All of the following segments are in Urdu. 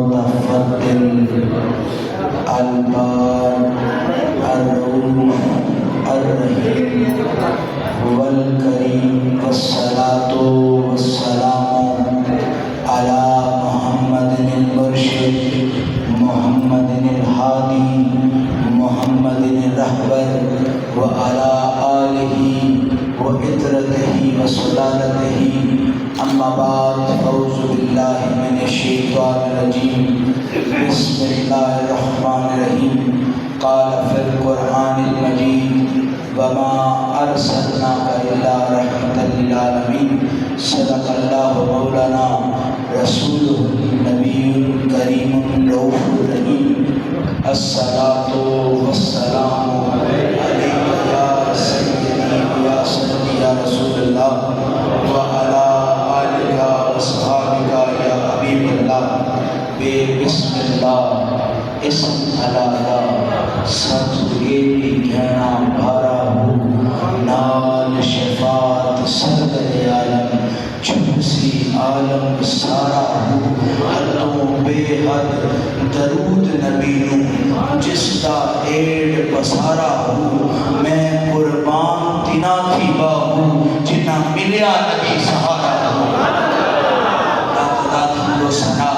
المتفضل البار الرؤوف الرحيم والكريم والصلاة والسلام على محمد المرشد محمد الهادي محمد الرهبر وعلى آله وعترته وسلالته أما بعد أعوذ بالله من الشيطان الرجيم بسم الله الرحمن الرحيم قال في القرآن المجيد وما أرسلناك إلا رحمة للعالمين صدق الله مولانا رسوله النبي الكريم الرؤوف الرحيم الصلاة والسلام عليك يا سيدي يا سيدي يا رسول الله وعلى آلك وصحابك يا حبيب الله بسم الله اسم اللہ سچ گیری کہنا بھارا ہو نال شفاعت سرور عالم چھپسی عالم سارا ہو حدوں بے حد درود نبی نو جس دا ایڈ پسارا ہو میں قربان تینا تھی باہو جنہ ملیا نبی سہارا ہو داد و سنا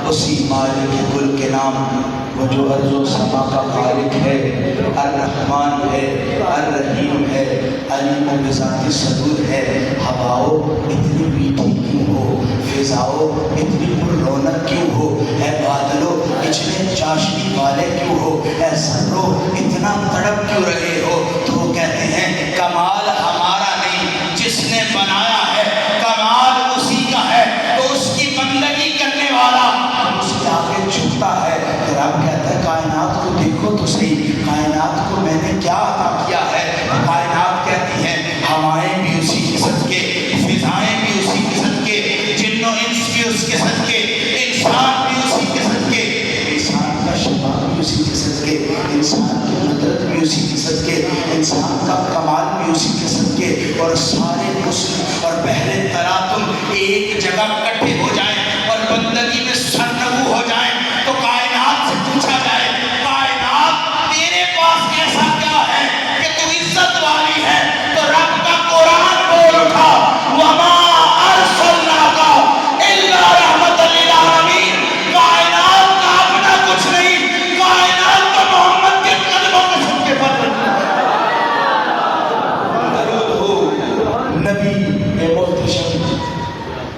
اسی مالک کل کے نام وہ جو ارض و سما کا خالق ہے الرحمن ہے الرحیم ہے علیم و بذات صدور ہے ہواؤ اتنی میٹھی کیوں ہو فضاؤ اتنی پر رونق کیوں ہو اے بادلو اتنے چاشنی والے کیوں ہو اے ذرو اتنا تڑپ کیوں رہے ہو تو وہ کہتے ہیں کمال ہمارا نہیں جس نے بنایا ہے کمال اسی کا ہے تو اس کی بندگی کرنے والا اس کے آگے جھکتا ہے رب کہتا ہے کائنات کو دیکھو تو صحیح کائنات کو میں نے کیا عطا کیا ہے کائنات کہتی ہے ہوائیں بھی اسی کے صدقے فضائیں بھی اسی کے صدقے جن و انس بھی اس کے صدقے انسان بھی اسی کے صدقے انسان کا شفا بھی اسی کے صدقے انسان کی قدرت بھی اسی کے صدقے انسان کا کمال بھی اسی کے صدقے اور سارے حسن اور بحر تلاطم ایک جگہ اکٹھے ہو جائیں اور بندگی میں سرنگو ہو جائیں تو کائنات سے پوچھا جائے کائنات تیرے پاس ایسا کیا ہے کہ تو عزت والی ہے تو رب کا قرآن بول اٹھا وما ارسلناک الا رحمۃ للعالمین کائنات کا اپنا کچھ نہیں کائنات کا محمد کے قدموں کے صدقے پر درود ہو نبی محتشم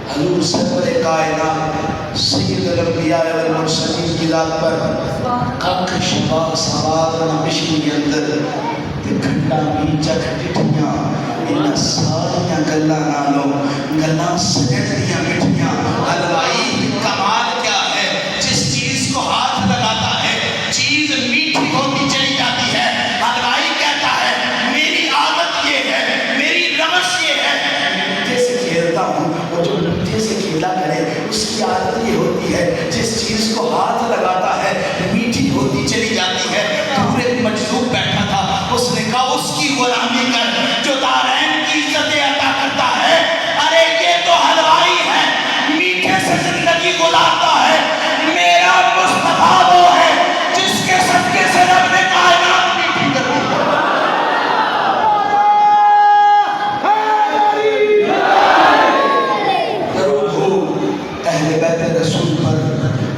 حضور سرور کائنات سید الانبیاء والمرسلین کی ذات پر کک شفا سواد مشکی کے اندر تے کھٹا میچا کھٹیاں ان ساریاں گلاں نالوں گلاں سجدیاں مٹھیاں حلوائی کمال کیا ہے جس چیز کو ہاتھ لگاتا ہے چیز میٹھی ہوتی چلی جاتی ہے حلوائی کہتا ہے میری عادت یہ ہے میری روش یہ ہے مٹھے سے کھیلتا ہوں وہ جو مٹھے سے کھیلا کرے اس کی عادت یہ ہوتی ہے جس چیز کو ہاتھ لگاتا ہے میٹھی ہوتی چلی جاتی ہے دور ایک مجذوب بیٹھا تھا اس نے کہا اس کی غلامی کر جو دارین کی عزتیں عطا کرتا ہے ارے یہ تو حلوائی ہے میٹھے سے زندگی گزارتا ہے میرا مصطفیٰ وہ ہے جس کے صدقے سے رب نے کائنات میٹھی کر دی درود ہو اہل بیت رسول پر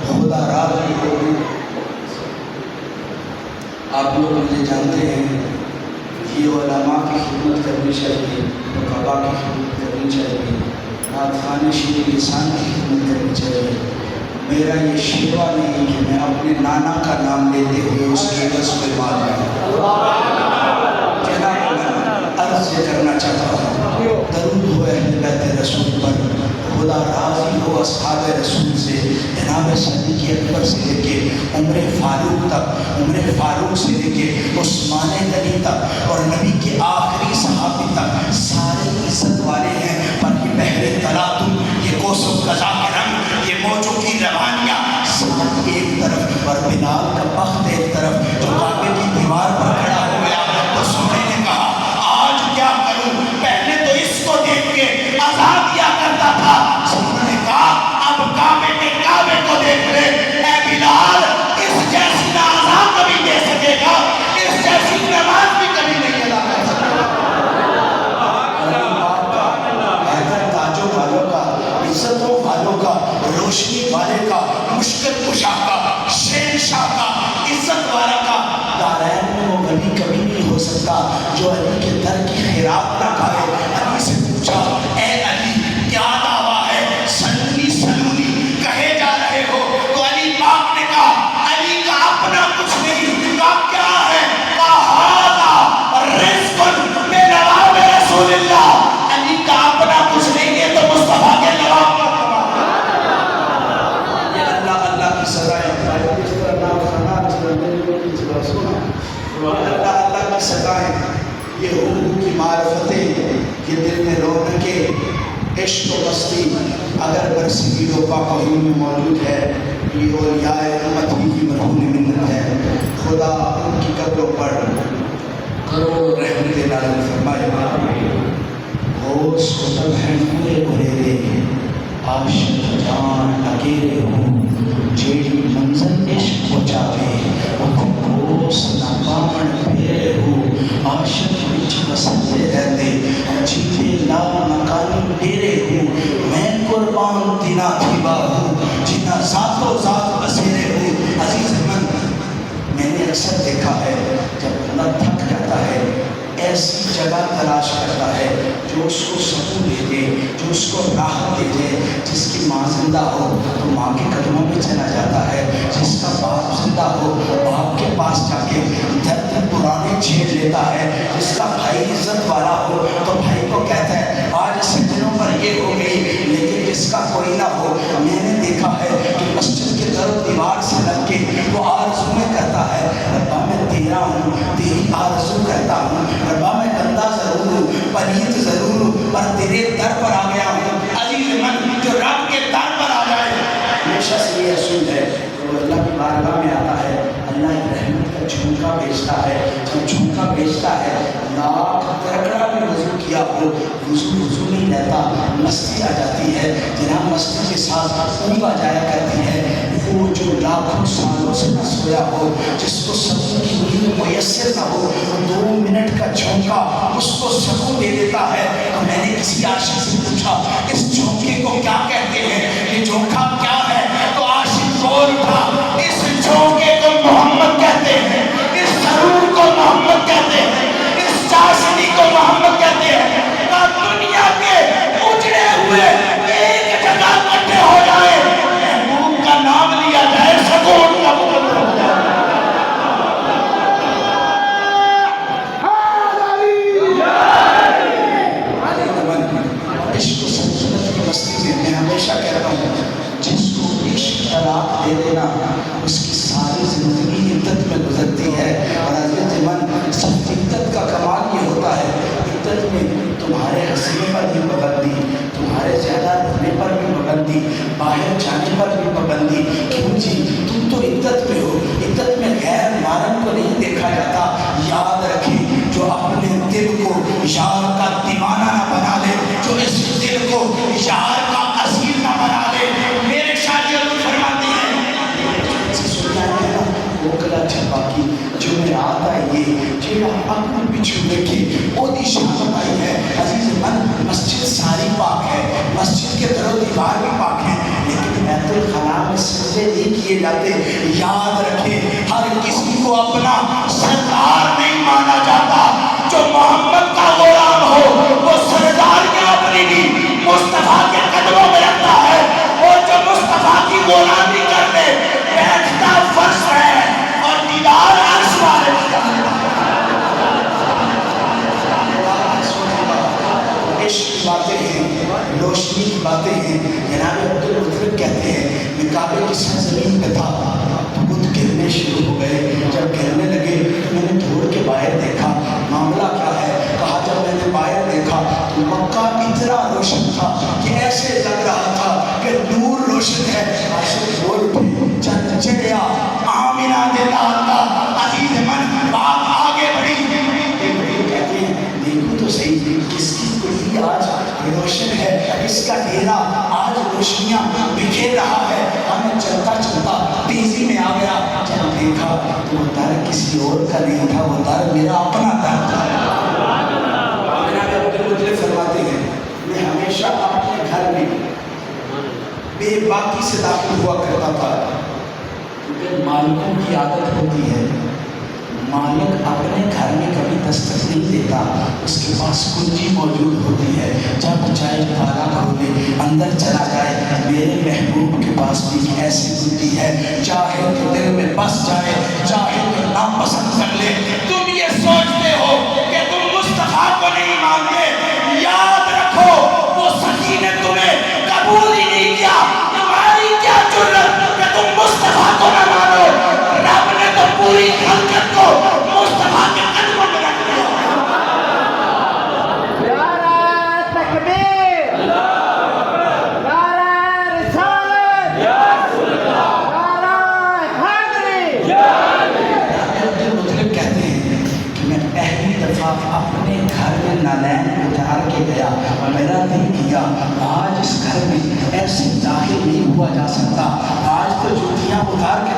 خدا راضی ہو آپ لوگ مجھے جانتے ہیں یہ علماء کی خدمت کرنی چاہیے رقبا کی خدمت کرنی چاہیے نعت خوان شیر لسان کی خدمت کرنی چاہیے میرا یہ شیوا نہیں کہ میں اپنے نانا کا نام لیتے ہوئے اس کی عوض پہ مار دوں جناب عرض یہ کرنا چاہتا ہوں درود ہو اہل بیت رسول پر خدا راضی ہو اصحاب رسول سے جناب صدیق اکبر سے لے کے عمر فاروق تک عمر فاروق سے لے کے عثمان غنی تک اور نبی کے آخری صحابی تک سارے عزت والے ہیں پر یہ بحر تلاطم یہ کوسو قضا کے رنگ یہ موجوں کی روانیاں ساتھ ایک طرف اور بلال کا بخت ایک طرف جو کعبے کی دیوار پر کھڑا ہو گیا تو سونے نے کہا آج کیا کروں پہلے تو اس کو دیکھ کے عذاب دیا کرتا تھا سونے نے کہا اب کعبے والوں کا، روشنی والے کا، مشکل کشا کا، شہنشاہ کا، عزت والا کا، دارین میں وہ ولی کبھی نہیں ہو سکتا جو علی کے در کی خیرات نہ کھائے۔ علی سے پوچھا اے علی کیا دعویٰ ہے؟ سلونی سلونی کہے جا رہے ہو۔ تو علی پاک نے کہا، علی کا اپنا کچھ نہیں، کہا کیا ہے؟ کہا ہذا رزق من نواب رسول اللہ۔ علی کا اپنا کچھ نہیں ہے تو مصطفیٰ کے نواب کا یہ اللہ اللہ کی سزائیں، اس طرح نام کھانا، اس طرح اللہ اللہ کی سزائیں، یہ حقوق کی معرفتیں، یہ دل میں رونقیں، عشق و مستی اگر برسی و پاکہی میں موجود ہے، یہ اولیاء امت ہی کی مرہون منت ہے۔ خدا ان کی قبروں پر کروڑ رحمت نازل فرمائے۔ ہوش کو تب ہیں پورے بھرے عاشق جان اکیلے ہوں، جیڑی منزل عشق کو چاہے ہوش نہ پامن پھیرے ہوں، عاشق بچ بستے رہتے جیتے لا مکانی ڈیرے ہوں، میں قربان تینا تھیبا ہوں جنا ذات و ذات بسیرے ہوں۔ عزیز من، میں نے اکثر دیکھا ہے جب بندہ تھک جاتا ہے ایسی جگہ تلاش کرتا ہے جو اس کو سکون دے دے، جو اس کو راحت دے دے۔ جس کی ماں زندہ ہو تو ماں کے قدموں میں چلا جاتا ہے، جس کا باپ زندہ ہو باپ کے پاس جا کے درد پرانے چھیڑ لیتا ہے، جس کا بھائی عزت والا ہو تو بھائی کو کہتا ہے آج سجنوں پر یہ ہو گئی۔ لیکن جس کا کوئی نہ ہو، میں نے دیکھا ہے کہ مسجد کے در و دیوار سے لگ کے وہ آرزو میں کرتا ہے ربا میں تیرا ہوں، تیری آرزو کرتا ہوں، ربا میں گندہ ضرور ہوں، پلیت ضرور ہوں، پر تیرے در پر آ گیا ہوں۔ عزیز من، جو رب کے در پر آ جائے ہمیشہ سے یہ اصول ہے، وہ اللہ کی بارگاہ میں آتا ہے، اللہ ایک رحمت کا جھونکا بھیجتا ہے۔ جب جھونکا بھیجتا ہے، لاکھ ترکڑا بھی وضو کیا ہو، وضو نہیں رہتا، مستی آ جاتی ہے۔ جناب مستی کے ساتھ اونگ آ جایا کرتی ہے۔ وہ جو لاکھوں سالوں سے نہ سویا ہو، جس کو سکون کی نیند میسر نہ ہو، 2 منٹ کا جھونکا اس کو سکون دے دیتا ہے۔ اور میں نے کسی عاشق سے پوچھا اس جھونکے کو کیا کہتے ہیں، یہ جھونکا کیا ہے؟ تو عاشق بول اٹھا، اس جھونکے کو محمد کہتے ہیں، اس سرور کو محمد کہتے ہیں، اس چاشنی کو محمد کہتے ہیں۔ دنیا کے اجڑے ہوئے ایک جگہ اکٹھے ہو جائے، محبوب کا نام لیا جائے، سکون کا مقدر ہو جائے۔ عشق و سلطنت کی مستی میں ہمیشہ کہتا ہوں، جس کو عشق طلاق دے دینا اس کی ساری زندگی عدت میں گزرتی ہے۔ اور عزیز من، سب عدت کا کمال یہ ہوتا ہے، عدت میں تمہارے ہنسنے پر بھی پابندی، تمہارے زیادہ رہنے پر بھی پابندی، باہر جانے پر بھی پابندی۔ کیوں جی؟ تم تو عدت میں ہو، عدت میں غیر محرم کو نہیں دیکھا جاتا۔ یاد رکھیں، جو اپنے دل کو یار کا دیوانہ نہ بنا لے، جو اس دل کو یار کا اسیر نہ بنا لے، میرے شاہ حضور فرماتے ہیں اوکلا چھپا کی جو میں آتا یہ جیڑا اپنے بچھو رکھی وہ دی شامت آئی ہے۔ عزیز من، مسجد ساری پاک ہے، مسجد کے در و دیوار بھی پاک ہے، لیکن بیت الخلاء میں سجدے نہیں کیے جاتے۔ یاد رکھیں، ہر کسی کو اپنا سردار نہیں مانا جاتا۔ جو محمد کا غلام ہو وہ سردار کے اپنی بھی مصطفیٰ کے قدموں میں رکھتا ہے، اور جو مصطفیٰ کی غلامی کرنے بیٹھتا فرض ہے اور دیدار عرش والے کی عشق کی باتیں ہیں، روشنی کی باتیں ہیں۔ جناب عبدالمطلب کہتے ہیں میں کعبے کی سرزمین پہ تھا تو بت گرنے شروع ہو گئے، جب گرنے لگے تو میں نے دوڑ کے باہر دیکھا، معاملہ کیا ہے؟ کہا جب میں نے باہر دیکھا تو مکہ اتنا روشن تھا کہ ایسے لگ رہا تھا کہ نور روشن ہے۔ عاشق بول اٹھے، چند چڑیا آمینہ دے لاتا۔ عزیز من، بات آگے بڑھی، کہتے ہیں دیکھو تو صحیح کس کی کلی آج روشن ہے، اس کا ڈیرا آج روشنیاں بکھیر رہا ہے۔ اور میں چلتا چلتا تیزی میں آ گیا، جب دیکھا تو وہ در کسی اور کا نہیں تھا، وہ در میرا اپنا در تھا۔ فرماتے ہیں میں ہمیشہ اپنے گھر میں بے باکی سے داخل ہوا کرتا تھا، کیونکہ مالکوں کی عادت ہوتی ہے، مالک اپنے گھر میں کبھی دستک نہیں دیتا، اس کے پاس کنجی موجود ہوتی ہے، جب چاہے تالا کھولے اندر چلا جائے۔ میرے محبوب کے پاس بھی ایسی کنجی ہے، چاہے تو دل میں بس جائے، چاہے تو ناپسند کر لے۔ تم یہ سوچتے ہو کہ تم مصطفیٰ کو نہیں مانتے، یاد رکھو وہ سخی نے تمہیں قبول ہی نہیں کیا۔ تمہاری کیا جرت کہ تم مصطفیٰ کو نہ مانو؟ رب نے تو پوری خلقت کو مصطفیٰ کے قدموں میں رکھ دیا۔ نعرہ تکبیر، نعرہ رسالت، نعرہ حیدری۔ عبدالمطلب کہتے ہیں کہ میں پہلی دفعہ اپنے گھر میں نالین اتار کے گیا، میرا دل کیا آج اس گھر میں ایسے داخل نہیں ہوا جا سکتا۔ آج تو جوتیاں اتار کے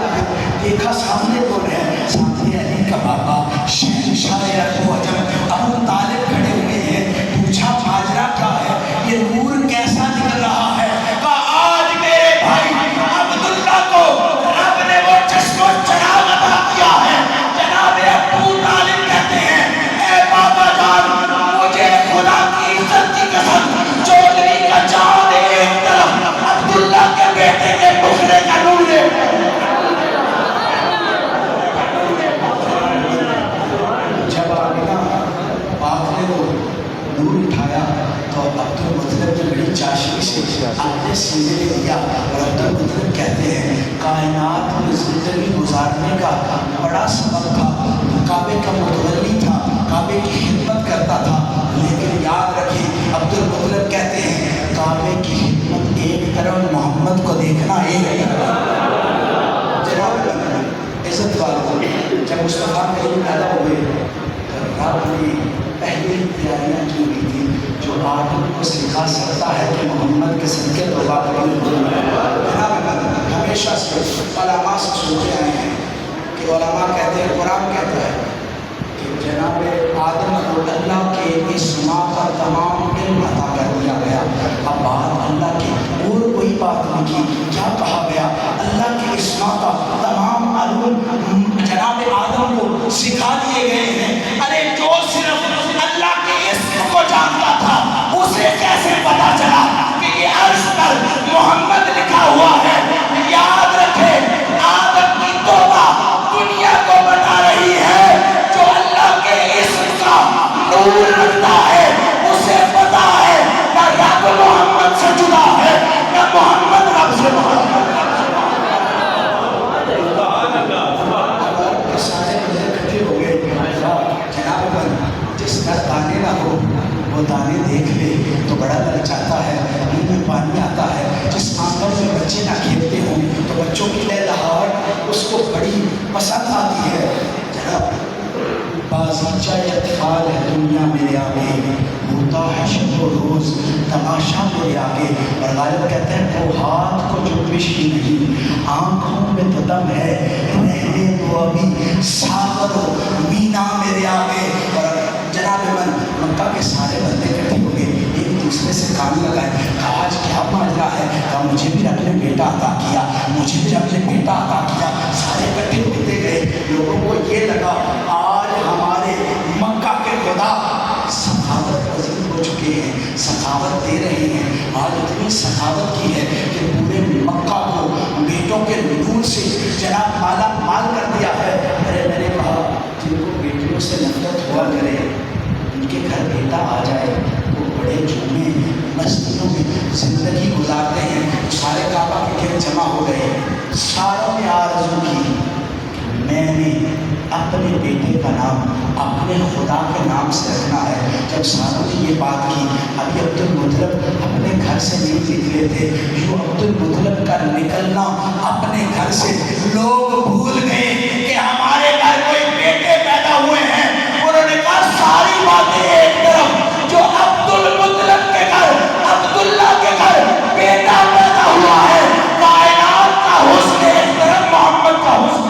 دیکھا سامنے کون ہے؟ سامنے علی کا بابا شہنشاہ عرب و عجم ابو طالب کھڑے ہوئے ہیں۔ پوچھا ماجرا کیا ہے، یہ نور کیسا نکل رہا ہے؟ کہا آج میرے بھائی عبداللہ کو رب نے وہ چشم و چراغ عطا کیا ہے۔ جناب ابو طالب کہتے ہیں اے بابا جان، مجھے خدا کی عزت کی قسم، چودھری کا چاند ایک طرف، عبداللہ کے بیٹے کے بخرے کا نور ہے۔ جب آمینہ پاک نے وہ نور اٹھایا تو عبدالمطلب نے بڑی چاشنی سے اپنے سینے میں دیا، اور عبدالمطلب کہتے ہیں کائنات میں زندگی گزارنے کا بڑا سبب تھا، کعبے کا متولی تھا، کعبے کی خدمت کرتا تھا، لیکن یاد رکھیں عبدالمطلب کہتے ہیں کعبے کی خدمت ایک طرف، محمد کو دیکھنا ایک طرف۔ جناب عزت والوں، جب مصطفیٰ کریم پیدا ہوئے تو رب نے پہلے تیاریاں کی ہوئی تھی، جو آدم کو سکھا سکتا ہے کہ محمد کے صدقے توبہ قبول ہو۔ جناب ہمیشہ سے علماء سے سنتے آئے ہیں کہ علماء کہتے ہیں، قرآن کہتا ہے کہ جناب آدم کو اللہ کے اسماء کا تمام علم عطا کر دیا گیا۔ اب بات اللہ کی اور کوئی بات نہیں کی، کیا کہا گیا؟ اللہ کے اسماء کا تمام علوم جناب آدم کو سکھا دیے گئے ہیں۔ ارے جو صرف اللہ کے اسم کو جانتا تھا، اسے کیسے پتا چلا کہ یہ عرش پر محمد لکھا ہوا ہے؟ یاد رکھے آدم کی توبہ دنیا کو بتا رہی ہے، جو اللہ کے اسم کا نور رکھتا ہے اسے پتا ہے نہ رب محمد سے جدا ہے، نہ محمد رب سے محمد۔ سارے بندے کھٹے ہو گئے، جناب جس گھر دانے نہ ہو وہ دانے دیکھ لے تو بڑا للچاتا ہے، منہ میں پانی آتا ہے۔ جس آنگن میں بچے نہ کھیلتے ہوں تو بچوں کی لہلہاہٹ اس کو بڑی پسند آتی ہے۔ جناب بازیچہ اطفال ہے دنیا میرے آگے، ہوتا ہے شب و روز تماشا میرے آگے۔ اور غالب کہتے ہیں وہ ہاتھ کو جنبش ہی نہیں، آنکھوں میں تو دم ہے، رہنے تو ابھی ساغر و مینا میرے آگے۔ اور جناب مکہ کے سارے بندے کٹھے ہو گئے، ایک دوسرے سے کان لگائے، کہا آج کیا ماجرا ہے؟ کہا مجھے بھی رب نے بیٹا عطا کیا، مجھے بھی رب نے بیٹا عطا کیا۔ سارے کٹھے ہوتے گئے، لوگوں کو یہ لگا آج ہمارے مکہ کے خدا سخاوت پذیر ہو چکے ہیں، سخاوت دے رہے ہیں۔ آج اتنی سخاوت کی ہے کہ پورے مکہ کو بیٹوں کے نور سے جناب مالا مال کر دیا ہے۔ ارے میں نے کہا جن کو بیٹیوں سے نفرت ہوا کرے ان کے گھر بیٹا آ جائے وہ بڑے جھومے مسجدوں میں زندگی گزارتے ہیں۔ سارے کعبہ کے گھر جمع ہو گئے، ساروں نے آرزو کی میں نے اپنے بیٹے کا نام اپنے خدا کے نام سے رکھنا ہے۔ جب ساروں نے یہ بات کی، ابھی عبدالمطلب اپنے گھر سے نہیں نکلے تھے، جو عبدالمطلب کا نکلنا اپنے گھر سے لوگ بھول گئے کہ ہمارے گھر کوئی بیٹے پیدا ہوئے ہیں۔ انہوں نے کہا ساری باتیں ایک طرف، جو عبدالمطلب کے گھر عبداللہ کے گھر بیٹا پیدا ہوا ہے، کائنات کا حسن ایک طرف، محمد کا حسن۔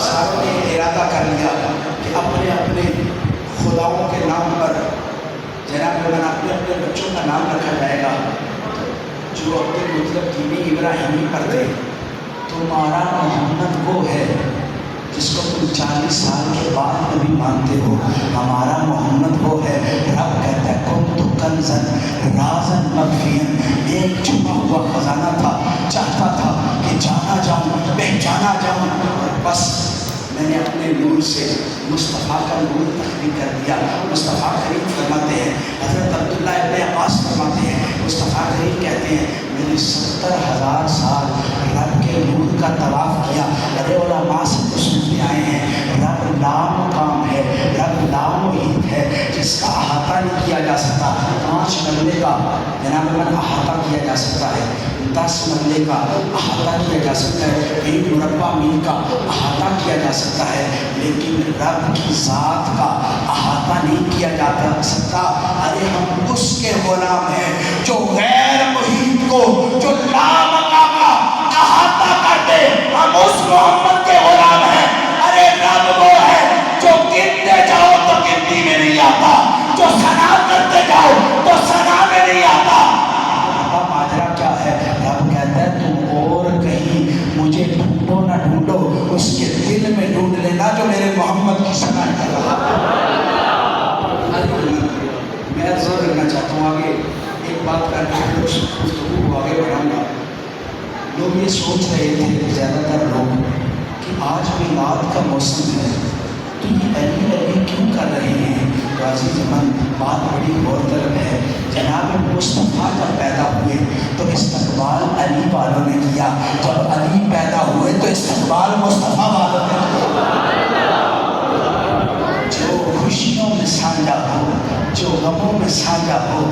ساروں نے ارادہ کر لیا کہ اپنے اپنے خداؤں کے نام پر جناب اپنے اپنے بچوں کا نام رکھا جائے گا جو عبد المطلب دین ابراہیمی پر تھے، تمہارا محمد وہ ہے جس کو تم 40 سال کے بعد نبی مانتے ہو، ہمارا محمد وہ ہے۔ رب کہتا ہے کنت کنزا رازا مخفیا، ایک چھپا ہوا خزانہ تھا، چاہتا تھا کہ جانا جاؤں، پہچانا جاؤں، بس میں نے اپنے نور سے مصطفیٰ کا نور تخلیق کر دیا۔ مصطفیٰ کریم فرماتے ہیں، حضرت عبداللہ ابن عباس فرماتے ہیں، مصطفیٰ کریم کہتے ہیں میں نے 70,000 سال رب کے نور کا طواف کیا۔ بڑے علماء سے تو سنتے آئے ہیں رب لا مقام ہے، رب لا محیط ہے، جس کا احاطہ نہیں کیا جا سکتا۔ 5 مرلے کا جناب من احاطہ کیا جا سکتا ہے، 10 مرلے کا احاطہ کیا جا سکتا ہے، 1 مربع میل کا احاطہ کیا جا سکتا ہے، لیکن رب کی ذات کا احاطہ نہیں کیا جا سکتا۔ ارے ہم اس کے غلام ہیں جو غیر محیط کو، جو لا مقام کا احاطہ کرتے، ہم اس محمد کے غلام ہیں۔ ارے رب وہ ہے جو گنتے جاؤ تو گنتی میں نہیں آتا، جو ثنا کرتے جاؤ تو ثنا میں نہیں آتا۔ اب ماجرا کیا ہے؟ رب کہتا ہے تم اور کہیں مجھے ڈھونڈو نہ ڈھونڈو، اس کے دل میں ڈھونڈ لینا جو میرے محمد کی ثنا کر رہا ہے۔ میں عرض کرنا چاہتا ہوں، آگے ایک بات کر کے گفتگو کو آگے بڑھاؤں گا۔ لوگ یہ سوچ رہے تھے زیادہ تر لوگ کہ آج میلاد کا موسم ہے تو یہ علی علی کیوں کر رہے ہیں؟ تو عزیز من بات بڑی غور طلب ہے۔ جناب مصطفیٰ جب پیدا ہوئے تو استقبال علی والوں نے کیا، جب علی پیدا ہوئے تو استقبال مصطفیٰ والوں نے کیا۔ جو خوشیوں میں سانجا ہو، جو غموں میں سانجا ہو،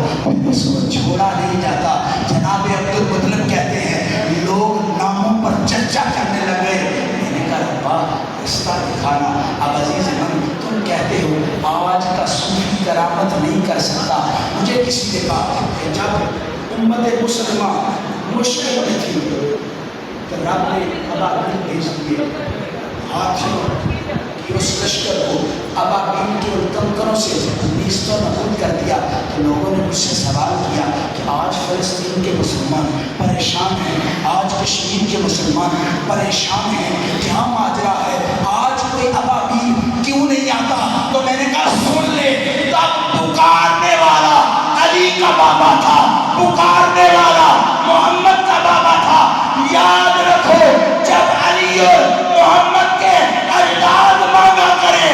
اس کو چھوڑا نہیں جاتا۔ جناب عبد المطلب کہتے ہیں لوگ ناموں پر چرچا کرنے لگے، میں نے کہا ربا رستہ دکھانا۔ اب عزیز من تم کہتے ہو آج کا صوفی کرامت نہیں کر سکتا۔ مجھے کسی نے کہا کہ جب امت مسلمہ مشکل میں تھی تو رب نے ابابیل بھیج دیے، ہاتھیوں کی اس لشکر کو ابابیل کے ان کنکروں سے نیست و نابود کر دیا۔ تو لوگوں نے مجھ سے سوال کیا کہ آج فلسطین کے مسلمان پریشان ہیں، آج کشمیر کے مسلمان پریشان ہیں، کیا ماجرا ہے؟ آج کوئی ابابیل کیوں نہیں آتا؟ تو میں نے کہا سن لے، تب پکارنے والا علی کا بابا تھا، پکارنے والا محمد کا بابا تھا۔ یاد رکھو جب علی اور محمد کے اجداد مانگا کرے،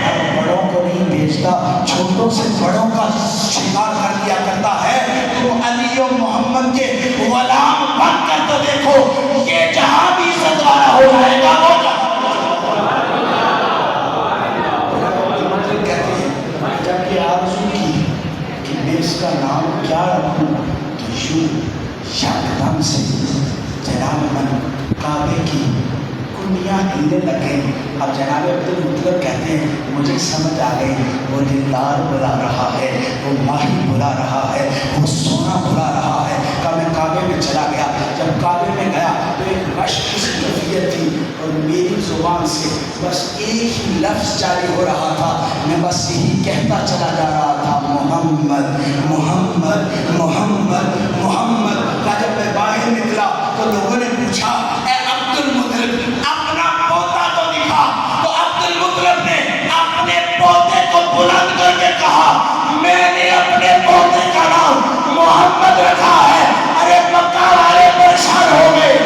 اب بڑوں کو نہیں بھیجتا، چھوٹوں سے بڑوں کا شکار کر لیا کرتا ہے۔ تو علی اور محمد کے غلام بن کر تو دیکھو، یہ جہاں بھی عزت والا ہو جائے گا وہ کہتے ہیں جب یہ آرزو کی کہ میں اس کا نام کیا رکھوں تو یوں یکدم سے جناب من کعبے کی کنیاں ہلنے لگے۔ اب جناب عبد المطلب کہتے ہیں مجھے سمجھ آ گئی، وہ دلدار بلا رہا ہے، وہ ماہی بلا رہا ہے، وہ سونا بلا رہا ہے۔ کہ میں کعبے میں چلا گیا، جب کعبے میں گیا تو ایک مشق سی کیفیت تھی اور میری زبان سے بس ایک ہی لفظ جاری ہو رہا تھا، میں بس یہی کہتا چلا جا رہا تھا محمد محمد محمد محمد۔ جب میں باہر نکلا تو لوگوں نے پوچھا اے عبد المطلب اپنا پوتا تو دکھا۔ تو عبد المطلب نے اپنے پوتے کو بلند کر کے کہا میں نے اپنے پوتے کا نام محمد رکھا ہے۔ ارے مکہ والے پریشان ہو گئے،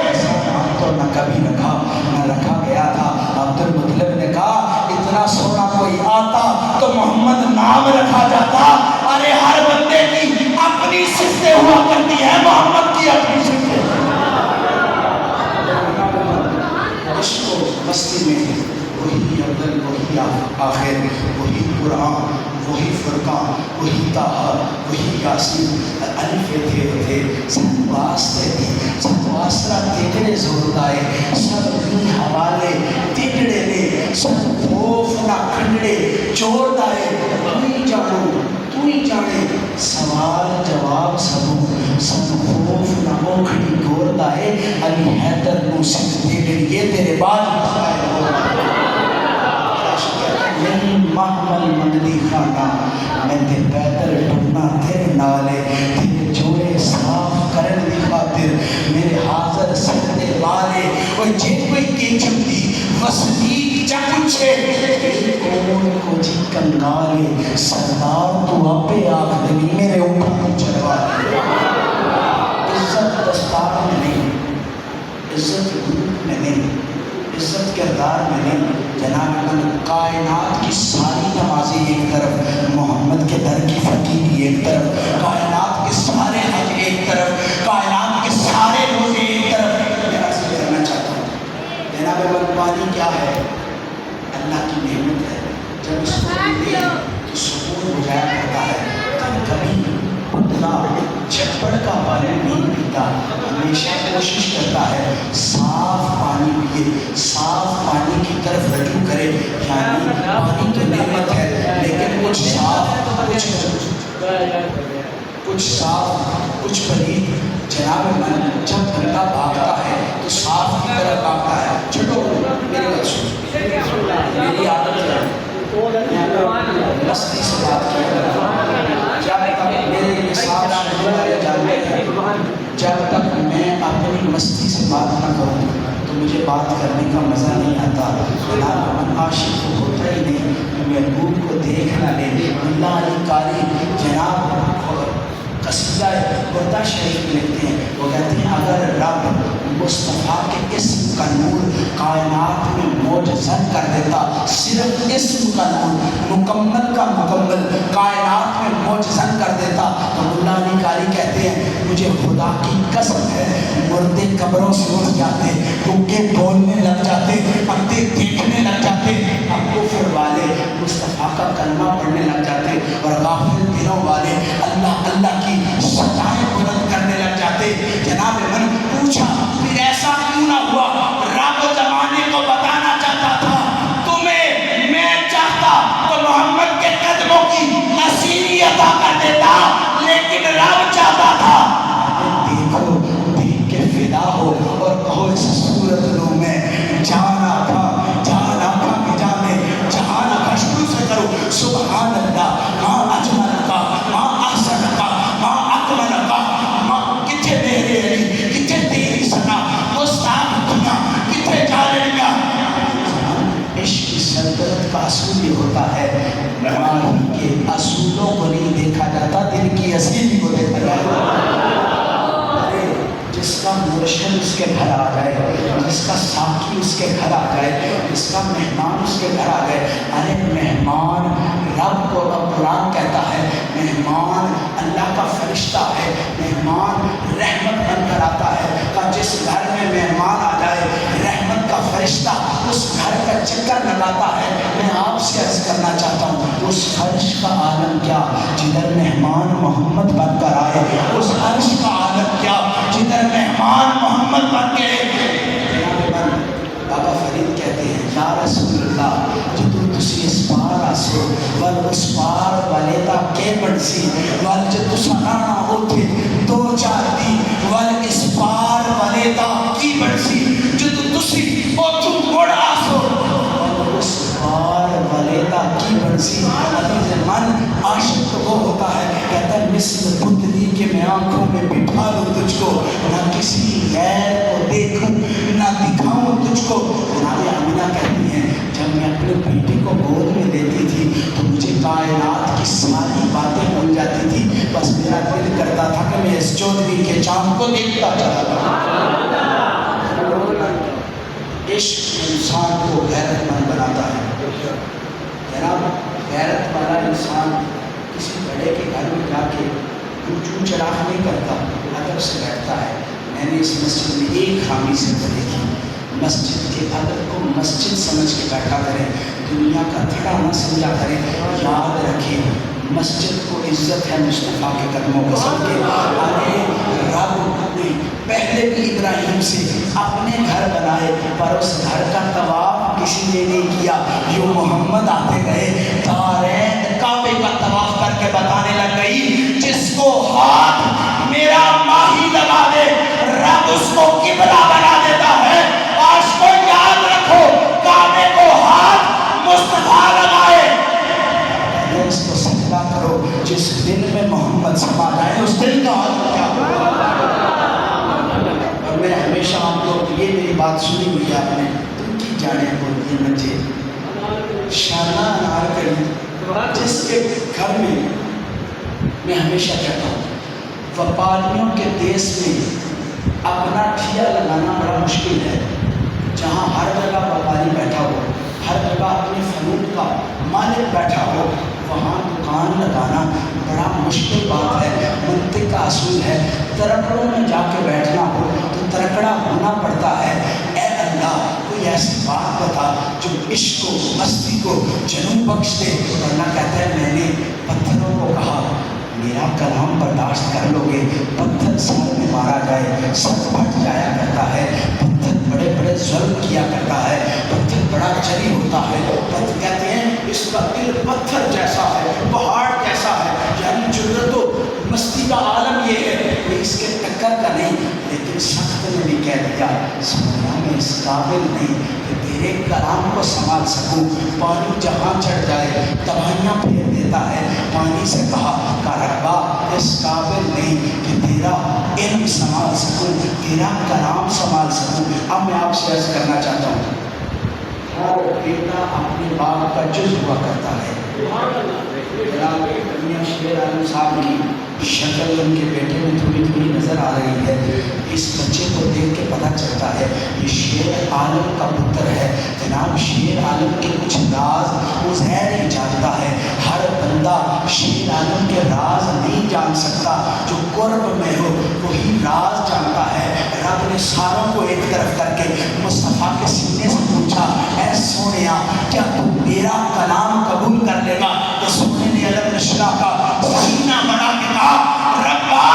ایسا نام تو نہ کبھی رکھا نہ رکھا گیا تھا۔ عبد المطلب نے کہا اتنا سونا کوئی آتا تو محمد نام رکھا جاتا۔ ارے ہر بندے کی اپنی صفتیں ہوا کرتی ہے، محمد کی اپنی صفتیں۔ عشق و مستی میں وہی اول وہی آخر، وہی قرآن وہی فرقان وہی طٰہٰ وہی یاسین، الف تھے سب واسطے دی سب واسطہ تیجڑے زور دائے، سب بھی حوالے تیجڑے نے، سب خوف نہ کھنڈے چور دائے۔ تو ہی جانو تو ہی جانے سوال جواب سبوں، سب خوف نہ اوکھڑی گور دائے، علی حیدر نو سکھ تیجڑیے تیرے بعد نہیں محمد کمال منگلی خانہ میں تے پیدل ٹرنا تیرے نالے تیرے جوڑے صاف کرن دی خاطر میرے حاضر سجدے والے وہ جے کوئی کی چمدی وصدیق جا پوچھے کون کو جی کنگالے سردار تو آپے آکھ دنی میرے اوپر چلوا عزت دستار میں نہیں، عزت روح میں نہیں، عزت کردار میں نہیں۔ جناب من کائنات کی ساری نمازیں ایک طرف، محمد کے در کی فقیری ایک طرف، کائنات کے سارے حج ایک طرف، کائنات کے سارے روزے ایک طرف۔ میں عرض کرنا چاہتا ہوں جناب من پانی کیا ہے؟ اللہ کی نعمت ہے، جب اس کو پیتے ہیں تو سکون ہو جایا کرتا ہے۔ جب کبھی پتلا چھپڑ کا پانی نہیں پیتا، ہمیشہ کوشش کرتا ہے صاف پانی پیے، صاف پانی کی طرف رجوع کرے۔ یعنی پانی تو نعمت ہے لیکن کچھ صاف کچھ پلید۔ جناب من جب بندہ بھاگتا ہے تو صاف کی طرف بھاگتا ہے۔ چھوٹو میری بات سن، میری عادت ہے مستی سے بات کیا، جب تک میرے حساب سے جانتے ہیں جب تک میں اپنی مستی سے بات نہ کروں تو مجھے بات کرنے کا مزہ نہیں آتا۔ من عاشق تو ہوتا ہی نہیں، محبوب کو دیکھ نہ لے۔ اللہ علی قاری جناب قصیدہ بردہ شریف میں لکھتے ہیں، وہ کہتے ہیں اگر رب مصطفیٰ کے اسم کا نور کائنات میں معجزہ کر دیتا، صرف اسم کا نور مکمل کا مکمل کائنات میں معجزہ کر دیتا تو اللہ علی قاری کہتے ہیں مجھے خدا کی قسم ہے مردے قبروں سے اٹھ جاتے، ٹوکے بولنے لگ جاتے، پتے دیکھنے لگ جاتے، اب کفر والے مصطفیٰ کا کلمہ پڑھنے لگ جاتے اور غافل دلوں والے اللہ اللہ کی ستائیں بلند کرنے لگ جاتے۔ جناب من پوچھا پھر ایسا کیوں نہ ہوا؟ رب زمانے کو بتانا چاہتا تھا تمہیں، میں چاہتا تو محمد کے قدموں کی اسیری عطا کر دیتا، لیکن رب چاہتا تھا دیکھو دیکھ کے فدا ہو اور کہو اس صورت لو میں جانا تھا کہ جانے جہانا کا شروع سے کرو سبحان اللہ ماں اجمل کا ماں احسن کا ماں اکمل کا ماں کتھے میرے علی کتھے تیری سنا مستعب دنیا کتھے جالنیا۔ عشق کی سلطنت کا اصول یہ ہوتا ہے ماہی کے اصولوں کو نہیں دیکھا جاتا، دل کی اصیلی کو دیکھا جاتا۔ جس کا مرشد اس کے گھر آ جائے، جس کا ساقی اس کے گھر آ جائے، جس کا مہمان اس کے گھر آ گئے، ارے مہمان رب کو رب قرآن کہتا ہے مہمان اللہ کا فرشتہ ہے، مہمان رحمت بن کر آتا ہے کہ جس گھر میں مہمان آ جائے رحمت کا فرشتہ اس گھر کا چکر لگاتا ہے۔ میں آپ سے عرض کرنا چاہتا ہوں اس فرش کا عالم کیا جدھر مہمان محمد بن کر آئے، اس عرش کا عالم کیا جدھر مہمان محمد بن کے۔ بابا فرید کہتے ہیں یا رسول اللہ جدو تسی اس پار آسو ول اس پار والے دا کے بڑسی ول جدو سنانا ہوتے دو چار دی ول اس پار والے دا کی بڑسی جدو تسی اوتھو مڑ آسو ول اس پار والے دا کی بڑسی۔ عزیز من عاشق وہ ہوتا ہے کہتا ہے مثل پتلی کہ میں آنکھوں میں بٹھا لوں تجھ کو، نہ کسی غیر کو دیکھوں نہ دکھاؤں تجھ کو۔ جناب آمینہ کہتی ہیں جب میں اپنے بیٹے کو گود میں لیتی تھی تو مجھے کائنات کی ساری باتیں بھول جاتی تھی، بس میرا دل کرتا تھا کہ میں اس چودھری کے چاند کو دیکھتا چلا جاؤں۔ عشق انسان کو غیرت مند بناتا ہے۔ جناب غیرت والا انسان کسی بڑے کے گھر میں جا کے چون چراغ نہیں کرتا، ادب سے بیٹھتا ہے۔ میں نے اس مسجد میں ایک خامی صرف دیکھی، مسجد کے ادب کو مسجد سمجھ کے بیٹھا کریں، دنیا کا تھڑا نہ سمجھا کریں۔ یاد رکھیں مسجد کو عزت ہے مصطفیٰ کے قدموں کو سب کے۔ ارے رب نے پہلے بھی ابراہیم سے اپنے گھر بنائے پر اس گھر کا طواف کسی نے نہیں کیا، یوں محمد آتے گئے دارین کعبے کا طواف کر کے بتانے لگ گئی جس کو ہاتھ میرا ماہی لگا دے رب اس کو قبلہ بنا دیتا ہے۔ آج کو یاد رکھو کعبے کو ہاتھ مصطفیٰ لگائے دل کا حال کیا ہوگا. اور میں ہمیشہ آپ کو یہ میری بات سنی ہوئی ہے آپ نے, تم کی جانے بولتی ہیں بچے شانہ انارکلی جس کے گھر میں ہمیشہ کہتا ہوں وپاریوں کے دیس میں اپنا ٹھیا لگانا بڑا مشکل ہے. جہاں ہر جگہ وپاری بیٹھا ہو, ہر جگہ اپنے فنون کا مالک بیٹھا ہو, وہاں دکان لگانا بڑا مشکل بات ہے. منطق کا اصول ہے ترکڑوں میں جا کے بیٹھنا ہو تو ترکڑا ہونا پڑتا ہے. اے اللہ کوئی ایسی بات بتا جو عشق کو مستی کو جنون بخش دے. ورنہ کہتا ہے میں نے پتھروں کو کہا میرا کلام برداشت کر لو گے. پتھر سر میں مارا جائے سر پھٹ جایا کرتا ہے. پتھر بڑے بڑے ظلم کیا کرتا ہے. پتھر بڑا جری ہوتا ہے. پتھر کہتے ہیں اس کا دل پتھر جیسا ہے, پہاڑ جیسا ہے. یعنی جرت و مستی کا عالم یہ ہے کہ اس کے ٹکر کا نہیں. لیکن سخت نے بھی کہہ دیا سونا میں اس قابل نہیں کہ تیرے کلام کو سنبھال سکوں. پانی جہاں چڑھ جائے تباہیاں پھیر دیتا ہے. پانی سے کہا کا رقبہ اس قابل نہیں کہ تیرا علم سنبھال سکوں, تیرا کلام سنبھال سکوں. اب میں آپ سے عرض کرنا چاہتا ہوں ہر بیٹا اپنے باپ کا جز ہوا کرتا ہے. جناب میاں شیر عالم صاحب کی شکل ان کے بیٹے میں تھوڑی تھوڑی نظر آ رہی ہے. اس بچے کو دیکھ کے پتہ چلتا ہے یہ شیر عالم کا پتر ہے. جناب شیر عالم کے کچھ راز عزیر ہی جانتا ہے. ہر بندہ شیر عالم کے راز نہیں جان سکتا. جو قرب میں ہو وہی راز جانتا ہے. رب نے ساروں کو ایک طرف کر کے مصطفیٰ کے سینے سے پوچھا اے سونیا کیا تو میرا کلام قبول کر لے گا؟ تو سونے نے علم نشرہ کا سینہ بڑا کے کہا ربا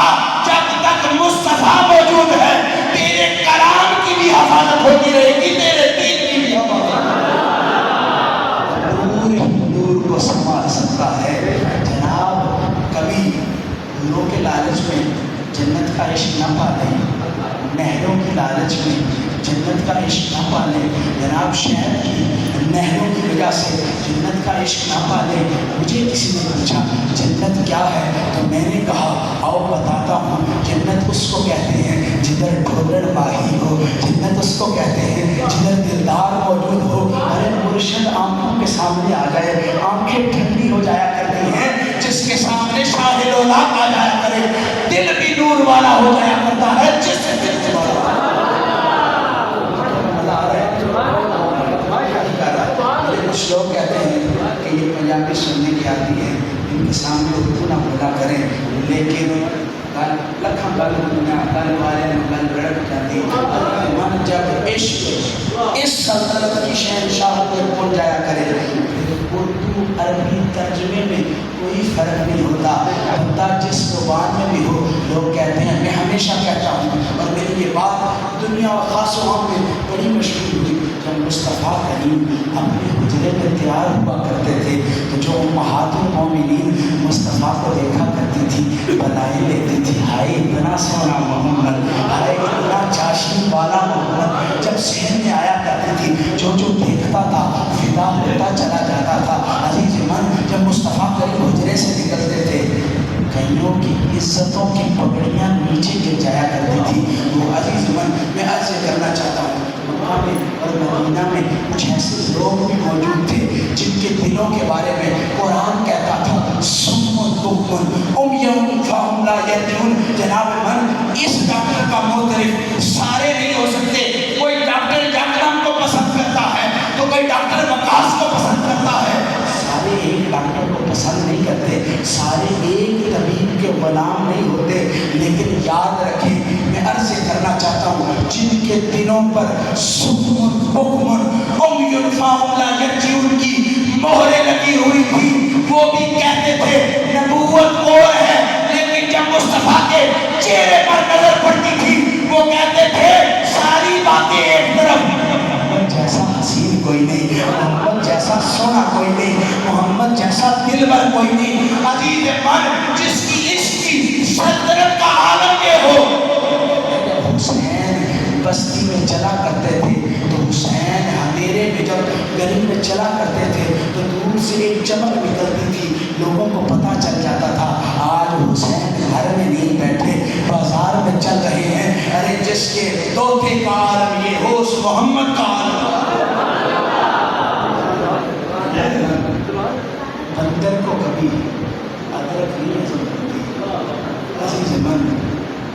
جب تک مصطفیٰ موجود ہے تیرے کلام کی بھی حفاظت ہوتی رہے گی, تیرے دین کی بھی حفاظت. نور کو سنبھال سکتا ہے. جناب کبھی نوروں کے لالچ میں جنت کا عشق نہ پالے, نہروں کی لالچ میں جنت کا عشق نہ پالے. جناب شہر کی نہروں کی وجہ سے جنت کا عشق نہ پالے. مجھے کسی نے پوچھا جنت کیا ہے تو میں نے کہا آؤ بتاتا ہوں. جنت اس کو کہتے ہیں جدھر ڈھولر ماہی ہو. جنت اس کو کہتے ہیں جدھر دلدار موجود ہو. ارے مرشد آنکھوں کے سامنے آ جائے آنکھیں ٹھنڈی ہو جایا کرتی ہیں. جس کے سامنے شاہ لولاک آ جایا کرے دل بھی نور والا ہو جایا کرتا ہے. جس سے دل والا کچھ لوگ کہتے ہیں کہ یہ پنجابی سننے کی آتی ہے ان کے سامنے اردو نہ بولا کریں. لیکن لکھاں گل دنیا گل والے گل رڑک جاتی. من جب عشق اس سلطنت کی شہنشاہ کو بول جایا کرے اردو عربی ترجمے میں کوئی فرق نہیں ہوتا. بندہ جس زبان میں بھی ہو لوگ کہتے ہیں. میں ہمیشہ کہتا ہوں اور میری یہ بات دنیا و خاص وہاں میں بڑی مشہور ہوئی جب مصطفیٰ کریم اپنے حجرے میں تیار ہوا کرتے تھے تو جو امہات المومنین مصطفیٰ کو دیکھا کرتی تھی بلائیں لیتی تھی ہائے اتنا سونا محمد, ہائے اتنا چاشنی والا محمد. جب صحن میں آیا کرتی تھی جو دیکھتا تھا فدا ہوتا چلا جاتا تھا. عزیز من جب مصطفیٰ کریم حجرے سے نکلتے تھے کئیوں کی عزتوں کی پگڑیاں نیچے گر جایا کرتی تھی. وہ عزیز من میں عرض کرنا چاہتا ہوں مکہ میں اور مدینہ میں کچھ ایسے لوگ بھی موجود تھے جن کے دلوں کے بارے میں قرآن کہتا تھا سمن بکمن عمیٌ فہم لا یرجعون. جناب من اس ڈاکٹر کا معترف سارے نہیں ہو سکتے. کوئی ڈاکٹر جاکرم کو پسند کرتا ہے تو کوئی ڈاکٹر وقاص کو پسند کرتا ہے. سارے ایک ڈاکٹر کو پسند نہیں کرتے, سارے ایک طبیب کے غلام نہیں ہوتے. لیکن یاد رکھیں میں عرض کرنا چاہتا ہوں جن کے دلوں پر سکون حکمن عمیٌ فہم لا یرجعون کی مہریں لگی ہوئی تھی وہ بھی کہتے تھے نبوت اور ہے. لیکن جب مصطفیٰ کے چہرے پر نظر پڑتی تھی وہ کہتے تھے ساری باتیں ایک طرف. محمد جیسا حسین کوئی نہیں, محمد جیسا سونا کوئی نہیں, محمد جیسا دلبر کوئی نہیں. عزیز من جس کی عشق کی سلطنت کا عالم یہ ہو. حسین بستی میں چلا کرتے تھے تو حسین اندھیرے میں جب گلی میں چلا کرتے تھے تو دور سے ایک چمک نکلتی تھی, لوگوں کو پتہ چل جاتا تھا آج حسین گھر میں نہیں بیٹھے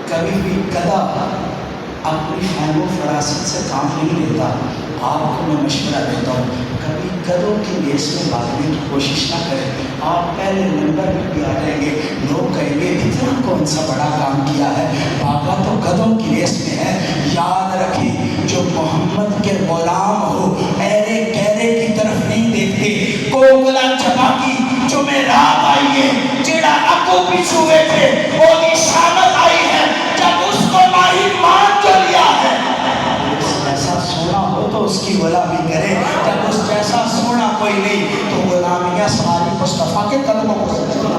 کبھی بھی گدھا اپنی فہم و فراست سے کام نہیں لیتا. آپ کو میں مشورہ دیتا ہوں کبھی گدھوں کی ریس میں بھاگنے کی کوشش نہ کریں. آپ پہلے نمبر بھی آ جائیں گے. لوگ کہیں گے اتنا کون سا بڑا کام کیا ہے, بھاگا تو گدھوں کی ریس میں ہے. یاد رکھیں جو محمد کے غلام ہو ایرے گہرے کی طرف نہیں دیکھتے. کوکلا چپاکی جو میں رات آئی ہے جیڑا اکو پیچھو ہوئے تھے وہ بھی شامت آئی ہے جب اس کو ماہی مان جو لیا ہے. ایسا سونا ہو تو اس کی غلامی کرے, جب اس جیسا سونا کوئی نہیں تو غلامیاں ساری مصطفیٰ کے قدموں کو سجدہ.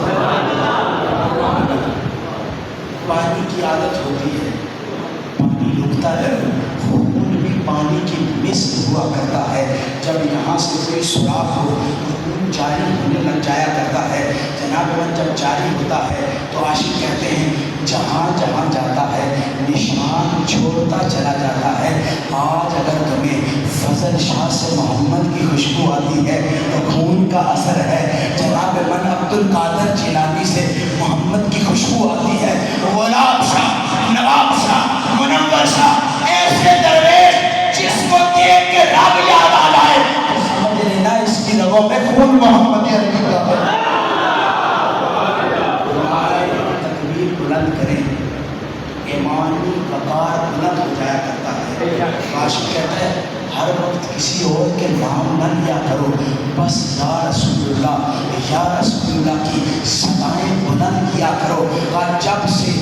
پانی کی عادت ہوتی ہے, پانی رکتا ہے, خون بھی پانی کی مثل ہوا کرتا ہے. جب یہاں سے کوئی سوراخ ہو تو خون جاری ہونے لگ جایا کرتا ہے. جناب من جب جاری ہوتا ہے تو عاشق کہتے ہیں جہاں جہاں جاتا ہے نشان چھوڑتا چلا جاتا ہے. آج اگر تمہیں فضل شاہ سے محمد کی خوشبو آتی ہے تو خون کا اثر ہے. جناب من عبد القادر جیلانی سے محمد کی خوشبو آتی ہے. غلام شاہ, نواب شاہ, منور شاہ, ایسے درویش جس کو دیکھ کے رب یاد آ جائے تو سمجھ لینا اس کی رگوں میں خون محمد عربی کا ہے. تکبیر بلند کریں, ایمانی وقار بلند ہو جایا کرتا ہے. عاشق کہتا ہے ہر وقت کسی اور کے نام نہ لیا کرو, بس یا رسول اللہ کی صدائیں بلند کیا کرو. اور جب سے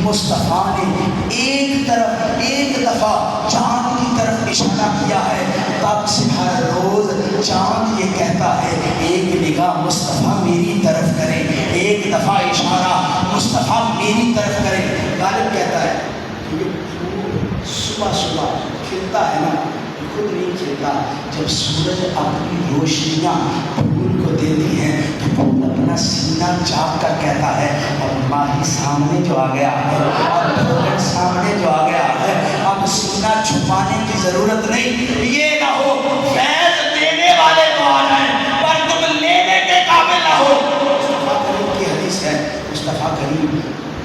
مصطفیٰ نے ایک دفعہ چاند کی طرف اشارہ کیا ہے تب سے ہر روز چاند یہ کہتا ہے ایک نگاہ مصطفیٰ میری طرف کریں, ایک دفعہ اشارہ مصطفیٰ میری طرف کریں. غالب کہتا ہے صبح صبح کھلتا ہے نا, خود نہیں کھلتا. جب سورج اپنی روشنیاں پھول کو دیتی ہیں تو پھول اپنا سینہ چاک کر کہتا ہے اب ماہی سامنے جو آ گیا ہے, اب پھول سامنے جو آ گیا ہے, اب سینہ چھپانے کی ضرورت نہیں. یہ نہ ہو فیض دینے والے تو آ جائیں پر تم لینے کے قابل نہ ہو. مصطفیٰ کریم کی حدیث ہے, مصطفیٰ کریم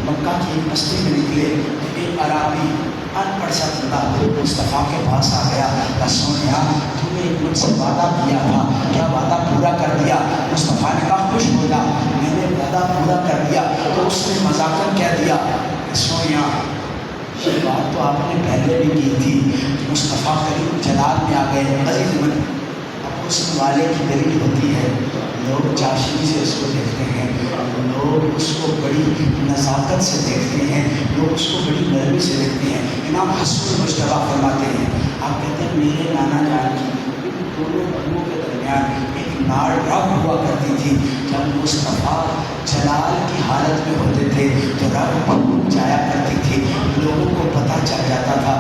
مکہ کی ایک بستی میں نکلے, ایک عرابی ان پڑھ سا بندہ مصطفیٰ کے پاس آ گیا. سونیا تم نے مجھ سے وعدہ کیا تھا, کیا وعدہ پورا کر دیا؟ مصطفیٰ نے کہا خوش ہو جا, میں نے وعدہ پورا کر دیا. تو اس نے مذاکر کہہ دیا سونیا یہ بات تو آپ نے پہلے بھی کی تھی. مصطفیٰ کریم جلال میں آ گئے. عزیز من اب اس والے کی دلیل ہوتی ہے, لوگ چاشنی سے اس کو دیکھتے ہیں, لوگ اس کو بڑی نزاکت سے دیکھتے ہیں, لوگ اس کو بڑی نرمی سے دیکھتے ہیں. امام حسن مجتبیٰ فرماتے ہیں, آپ کہتے ہیں میرے نانا جان کی دونوں بھائیوں کے درمیان ایک ناڑ رگ ہوا کرتی تھی. جب مصطفیٰ جلال کی حالت میں ہوتے تھے تو رگ پھوٹ جایا کرتی تھی, لوگوں کو پتہ چل جاتا تھا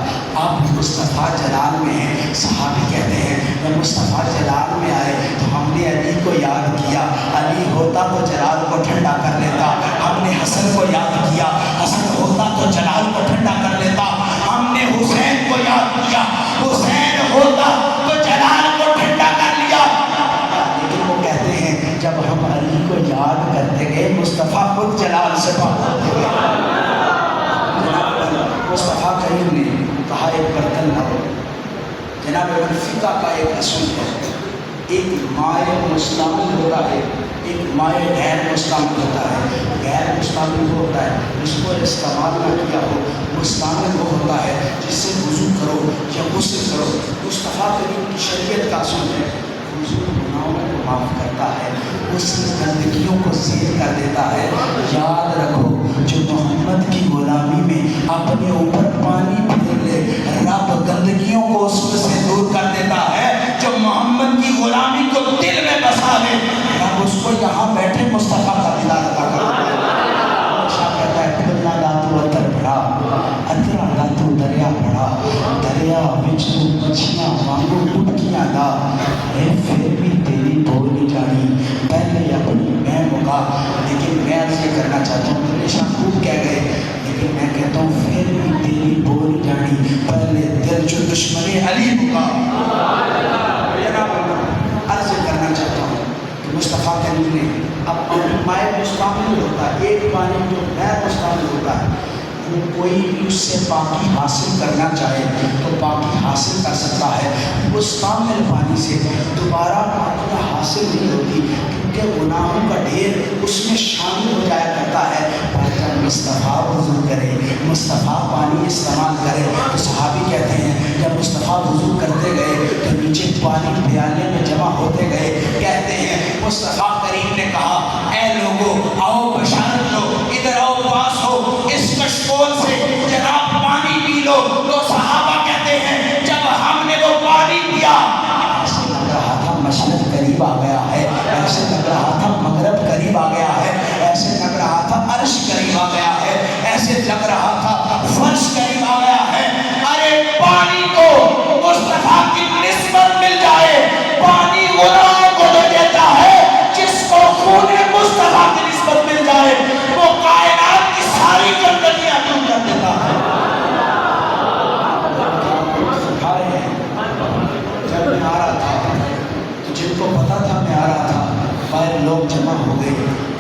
اب مصطفیٰ جلال میں ہیں. صحابی کہتے ہیں جب مصطفیٰ جلال میں آئے تو ہم نے علی کو یاد کیا, علی ہوتا تو جلال کو ٹھنڈا کر لیتا. ہم نے حسن کو یاد کیا, حسن ہوتا تو جلال کو ٹھنڈا کر لیتا. ہم نے حسین کو یاد کیا, حسین ہوتا تو جلال کو ٹھنڈا کر لیا. لیکن وہ کہتے ہیں جب ہم علی کو یاد کرتے گئے مصطفیٰ خود جلال سے بات کرتے گئے. مصطفیٰ کریم نے کہا ایک برتن لاؤ. جناب فقہ کا ایک اصول ہے, ایک مائع مستعمل ہوتا ہے, ایک مائع غیر مستعمل ہوتا ہے. غیر مستعمل وہ ہوتا ہے جس کو استعمال نہ کیا ہو, مستعمل وہ ہوتا ہے جس سے وضو کرو یا غسل کرو. مصطفیٰ کریم کی شریعت کا اصول ہے وضو گناہوں کو معاف کرتا ہے, غسل گندگیوں کو زیر کر دیتا ہے. یاد رکھو جو محمد کی غلامی میں اپنے اوپر پانی پھیر لے رب گندگیوں کو اس میں سے دور کر دیتا ہے. جو محمد کی غلامی کو دل میں بسا لے رب اس کو یہاں بیٹھے مصطفیٰ کا دیدار عطا کر دیتا ہے. شاہ کہتا ہے پھرنا داتو اتر بڑا, اترا داتو دریا بڑا, دریا وچ تو مچھیاں وانگو ڈبکیاں دا, اے پھر بھی تیری بولی جانی پہلے اپنی میں مکا. لیکن میں عرض یہ کرنا چاہتا ہوں, میرے شاہ خوب کہہ گئے لیکن میں کہتا ہوں پھر بھی تیری بولی جانی پہلے دل جو دشمن علی مکا. عرض کرنا چاہتا ہوں کہ مصطفیٰ کریم نے اب مائع مستعمل ہوتا ہے, ایک پانی جو غیر مستعمل ہوتا ہے. وہ کوئی بھی اس سے پاکی حاصل کرنا چاہے تو پاکی حاصل کر سکتا ہے. اس کامل پانی سے دوبارہ پاکی حاصل نہیں ہوتی کیونکہ گناہوں کا ڈھیر اس میں شامل ہو جایا کرتا ہے. اور جب مصطفیٰ وضو کرے, مصطفیٰ پانی استعمال کرے تو صحابی کہتے ہیں جب مصطفیٰ وضو کرتے گئے تو نیچے پانی پیالے میں جمع ہوتے گئے. کہتے ہیں مصطفیٰ کریم نے کہا اے لوگو آؤ بشارت لو, ادھر آؤ پاس ہو, اس کشکول سے جناب پانی پی لو. تو صحابہ کہتے ہیں جب ہم نے وہ پانی پیا ایسے لگ رہا تھا مشرق قریب آ گیا ہے, ایسے لگ رہا تھا مغرب قریب آ گیا ہے, ایسے لگ رہا تھا عرش قریب آ گیا ہے, ایسے لگ رہا تھا فرش قریب آ گیا ہے. ارے پانی کو مصطفیٰ کی نسبت مل جائے, پانی گناہوں کو دے دیتا ہے. جس کو خون مصطفیٰ کی نسبت مل جائے وہ کائنات کی ساری گندگیاں دور کر دیتا ہے. جب میں آ رہا تھا تو جن کو پتا تھا میں آ رہا تھا باہر لوگ جمع ہو گئے.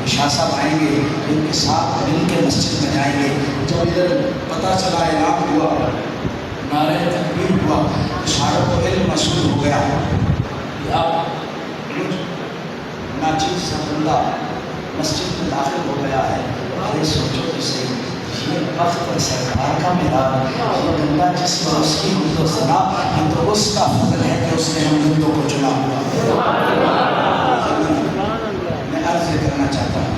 شاہ صاحب آئیں گے, ان کے ساتھ مل کے مسجد میں جائیں گے. جب ادھر پتہ چلا اعلان ہوا, نعرہ تکبیر ہوا, ساروں کو علم مسئول ہو گیا کہ اب ناچیز سا بندہ مسجد میں داخل ہو گیا ہے. ارے سوچو کہ صحیح, یہ وقت سرکار کا میرا, یہ بندہ جس پر اس کی حمد و ثنا, یہ تو اس کا فضل ہے کہ اس نے ہم بندوں کو چنا ہوا. میں عرض کرنا چاہتا ہوں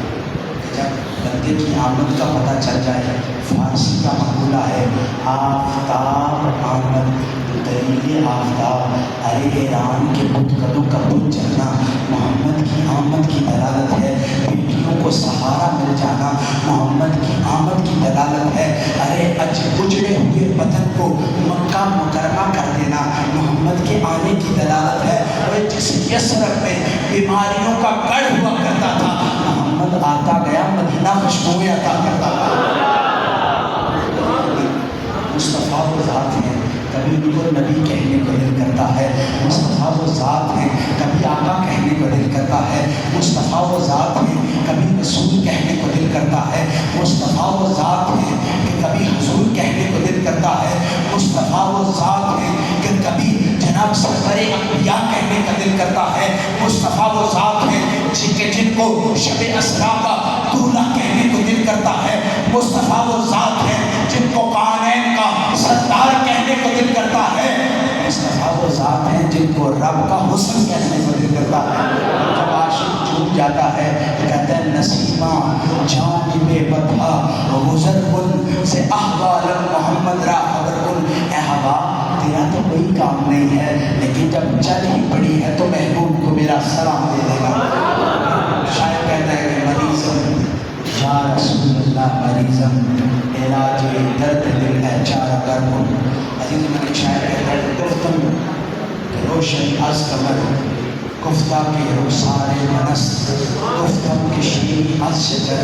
کہ جب بندے کی آمد کا پتہ چل جائے, فارسی کا مقولہ ہے آفتاب آمد دلیل آفتاب. ارے ایران کے بت قدوں کا بت چلنا محمد کی آمد کی دلالت ہے. بیٹیوں کو سہارا مل جانا محمد کی آمد کی دلالت ہے. ارے اجڑے ہوئے وطن کو مکہ مکرمہ کر دینا محمد کے آنے کی دلالت ہے. اور جس یثرب میں بیماریوں کا گڑھ ہوا کرتا تھا محمد آتا گیا مدینہ خوشبوئیں عطا کرتا تھا. مصطفیٰ وہ ذات ہیں کبھی ان کو نبی کہنے کو دل کرتا ہے. مصطفیٰ وہ ذات ہیں کبھی آقا کہنے کو دل کرتا ہے. مصطفیٰ وہ ذات ہیں کبھی رسول کہنے کو دل کرتا ہے. مصطفیٰ وہ ذات ہیں کہ کبھی حضور کہنے کو دل کرتا ہے. مصطفیٰ وہ ذات ہیں کہ کبھی جناب سرور انبیاء کہنے کا دل کرتا ہے. مصطفیٰ وہ ذات ہیں جن کو شب اسرا کا دولہ کہنے کو دل کرتا ہے. مصطفیٰ وہ ذات ہیں جن کو کائنات کا سردار کہنے کو دل کرتا ہے. مصطفیٰ وہ ذات ہیں جن کو رب کا حسن کہنے کو دل کرتا ہے. جب عاشق چوک جاتا ہے تو کہتا ہے نسیمہ جانب بطحا گزر کن سے احوال محمد را خبر کن. اے ہوا تیرا تو کوئی کام نہیں ہے لیکن جب چل ہی پڑی ہے تو محبوب کو میرا سلام دے دے گا. شاید کہتا ہے کہ مریضم یا رسول اللہ مریضم علاج درد دل ہے چارہ گر کن. عزیز من شاید کہتا ہے گفتم کہ روشن از کمر گفتہ کے رخسار منست گفتم کے شیر از شجر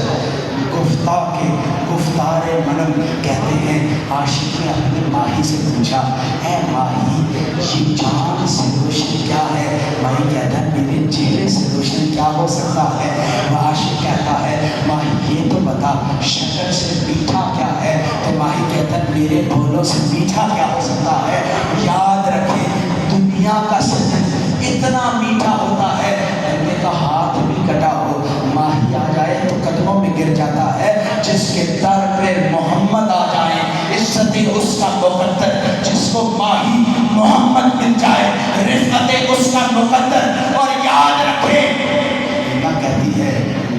گفتہ کے گفتار منم. کہتے ہیں عاشق نے اپنی ماہی سے پوچھا اے ماہی یہ چاند سے روشن کیا ہے؟ ماہی کہتا ہے میرے چہرے سے روشن کیا ہو سکتا ہے؟ عاشق کہتا ہے ماہی یہ تو بتا شکر سے میٹھا کیا ہے؟ تو ماہی کہتا ہے میرے بولوں سے میٹھا کیا ہو سکتا ہے؟ یاد رکھیں دنیا کا سجن اتنا میٹھا ہوتا ہے بندے کا ہاتھ بھی کٹا ہو ماہی آ جائے تو قدموں میں گر جاتا ہے. جس کے در پہ محمد آ جائے عزت اس کا مقدر, جس کو ماہی محمد مل جائے رفعت اس کا مقدر. اور یاد رکھیں اللہ کہتی ہے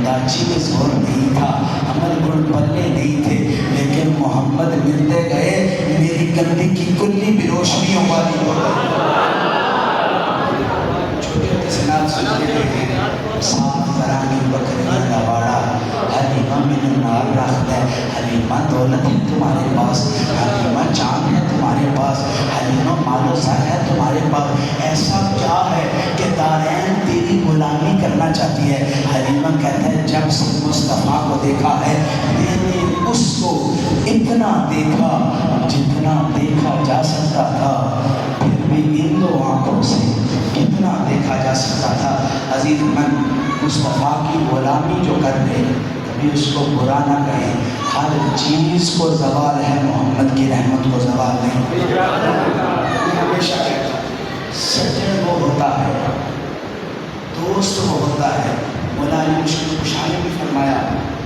ڈاچی میں زور نہیں تھا عمل گڑ پلے نہیں تھے لیکن محمد ملتے گئے میری گندی کی کلی بھی روشنیوں والی ہو گئی. صاف برانی بکری لواڑا حلیمہ من نار رکھتا ہے. حلیمہ دولت ہے تمہارے پاس, حلیمہ چاند ہے تمہارے پاس, حلیمہ مال و زر ہے تمہارے پاس. ایسا کیا ہے کہ دارین تیری غلامی کرنا چاہتی ہے؟ حلیمہ کہتا ہے جب سے مصطفیٰ کو دیکھا ہے میں نے اس کو اتنا دیکھا جتنا دیکھا جا سکتا تھا, پھر بھی ان دو آنکھوں سے کتنا دیکھا جا سکتا تھا. عزیز من مصطفیٰ کی غلامی جو کر لے کبھی اس کو برا نہ کہیں. ہر چیز کو زوال ہے، محمد کی رحمت کو زوال نہیں. ہمیشہ کہتا ہوں سجن وہ ہوتا ہے، دوست وہ ہوتا ہے. مولا علی مشکل کشا نے بھی فرمایا،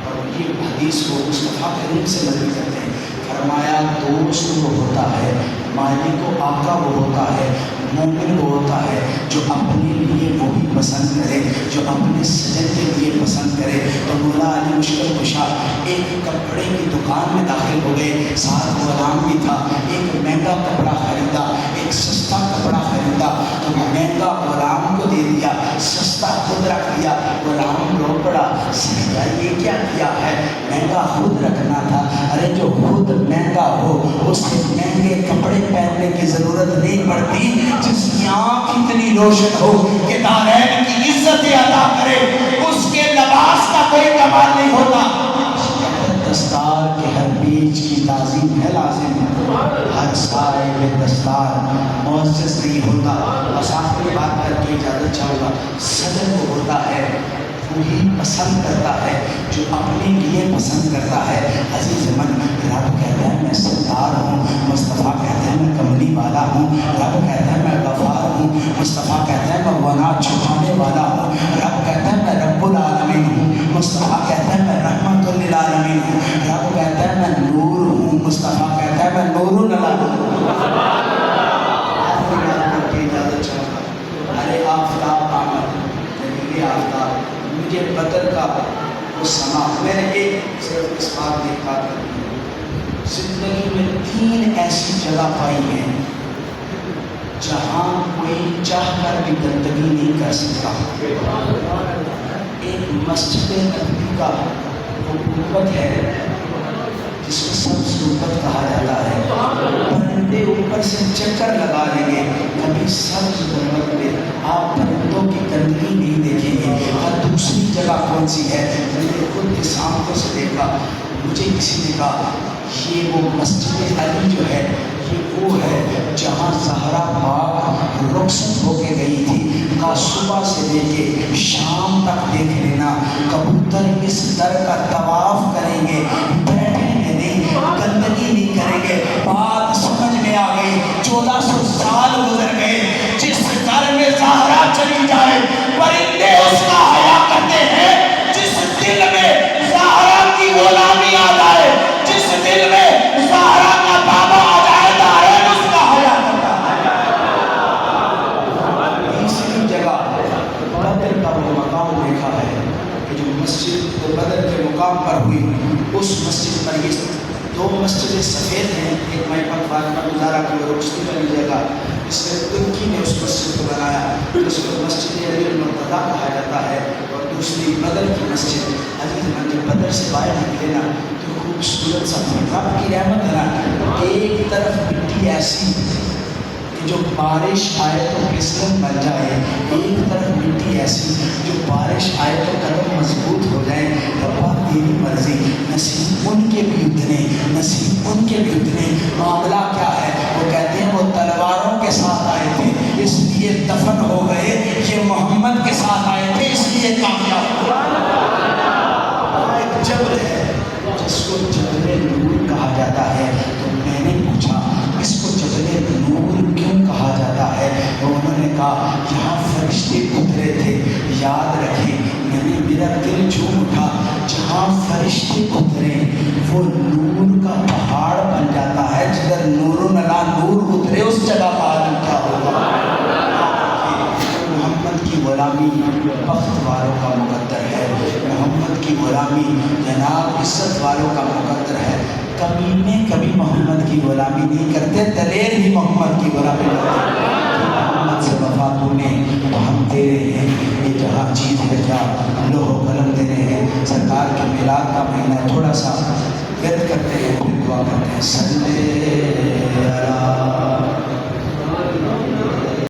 اور یہ حدیث کو مصطفیٰ کریم سے نقل کرتے ہیں، فرمایا دوست وہ ہوتا ہے، مالک و آقا وہ ہوتا ہے، مومن وہ ہوتا ہے جو اپنے لیے وہی پسند کرے جو اپنے سجن کے لیے پسند کرے. تو مولا علی مشکل کشا ایک کپڑے کی دکان میں داخل ہو گئے، ساتھ غلام بھی تھا. ایک مہنگا کپڑا خریدا، ایک سستا کپڑا خریدا، تو مہنگا غلام کو دے دیا، سستا خود رکھ دیا. غلام رو پڑا، سیدھا یہ کیا کیا ہے؟ مہنگا خود رکھنا تھا. ارے جو خود مہنگا ہو اس سے مہنگے کپڑے پہننے کی ضرورت نہیں پڑتی. جس کی آنکھ اتنی روشن ہو کہ دارین کی عزت عطا کرے، اس کے لباس کا کوئی کمال نہیں ہوتا. دستار کے ہر بیچ کی تعظیم ہے لازم، ہر سائے میں دستار معزز نہیں ہوتا. بس آخری بات کر کے اجازت چاہوں گا، سجن وہ ہوتا ہے وہی پسند کرتا ہے جو اپنے لیے پسند کرتا ہے. عزیز من، رب کہتا ہے میں ستار ہوں، مصطفیٰ کہتا ہے میں کملی والا ہوں. رب کہتا ہے میں غفار ہوں، مصطفیٰ کہتا ہے میں گناہ چھپانے والا ہوں. رب کہتا ہے میں رب العالمین ہوں، مصطفیٰ کہتا ہے میں رحمت للعالمین ہوں. رب کہتا ہے میں نور ہوں، مصطفیٰ کہتا ہے میں نور العالمین ہوں. اجازت چاہوں گا. ارے آفتاب آمد، جلیل آفتاب، مجھے بدر کا وہ سما. میں نے ایک صرف اس بات کی بات کرنی ہے، زندگی میں 3 ایسی جگہ پائی ہیں جہاں کوئی چاہ کر بھی گندگی نہیں کر سکتا. ایک مسجد نبوی کا وہ گنبد ہے جس کو سبز گنبد کہا جاتا ہے. پرندے اوپر سے چکر لگا لیں گے، کبھی سبز گنبد پہ آپ پرندوں کی گندگی نہیں دیکھیں گے. اور دوسری جگہ کون سی ہے؟ میں نے خود کی آنکھوں سے دیکھا. مجھے کسی نے کہا یہ وہ مسجد علی جو ہے یہ وہ ہے جہاں زہرا پاک رخصت ہو کے گئی تھی. کہا صبح سے لے کے شام تک دیکھ لینا، کبوتر اس در کا طواف کریں گے، بیٹھیں گے نہیں، گندگی نہیں کریں گے. بات سمجھ میں آ گئی. 1400 سال گزر گئے، جس در میں زہرا چلی جائے پرندے اس کا حیا کرتے ہیں. جس دل میں زہرا کی غلامی آ جائے، جس دل میں زہرا کا بابا آ جائے، دارین اس کا حیا کرتا ہے. تیسری جگہ بدر کا وہ مقام دیکھا ہے کہ جو مسجد بدر کے مقام پر ہوئی، اس مسجد پر یہ 2 مسجدیں سفید ہیں. ایک محمد فاطمہ گزارا کی اور روشنی والی جگہ، اس نے ترکی نے اس مسجد کو بنایا، جس کو مسجد علی المرتضیٰ کہا جاتا ہے. اور دوسری بدر کی مسجد. عزیز من، جب بدر سے باہر نکلے نا تو خوبصورت سا رب کی رحمت ہے نا. ایک طرف مٹی ایسی کہ جو بارش آئے تو پھسلن بن جائے، ایک طرف مٹی ایسی جو بارش آئے تو قدم مضبوط ہو جائیں. ربا تیری مرضی. نصیب ان کے بھی اتنے، نصیب ان کے بھی اتنے. معاملہ کیا ہے؟ وہ کہتے ہیں وہ تلواروں کے ساتھ آئے تھے اس لیے دفن ہو گئے، یہ محمد کے ساتھ آئے تھے اس لیے کامیاب ہوئے. ایک جبل ہے جس کو جبل نور کہا جاتا ہے. تو میں نے پوچھا اس کو جبل نور کیوں کہا جاتا ہے؟ تو انہوں نے کہا یہاں فرشتے اترے تھے. یاد رکھیں، میں نے میرا دل جھوم اٹھا. جہاں فرشتے اترے وہ نور کا پہاڑ بن جاتا ہے. جدھر نور نلا نور اترے اس جگہ کا عالم کیا ہوگا. محمد کی غلامی بخت والوں کا مقدر ہے، محمد کی غلامی جناب عزت والوں کا مقدر ہے. کمینے کبھی محمد کی غلامی نہیں کرتے، دلیر ہی محمد کی غلامی کرتے. محمد سے وفا تو نے تو ہم تیرے ہیں، یہ جہاں چیز ہے کیا لوح و قلم تیرے ہیں. سرکار کے میلاد کا مہینہ تھوڑا سا ورد کرتے ہیں پھر دعا کرتے ہیں. صلی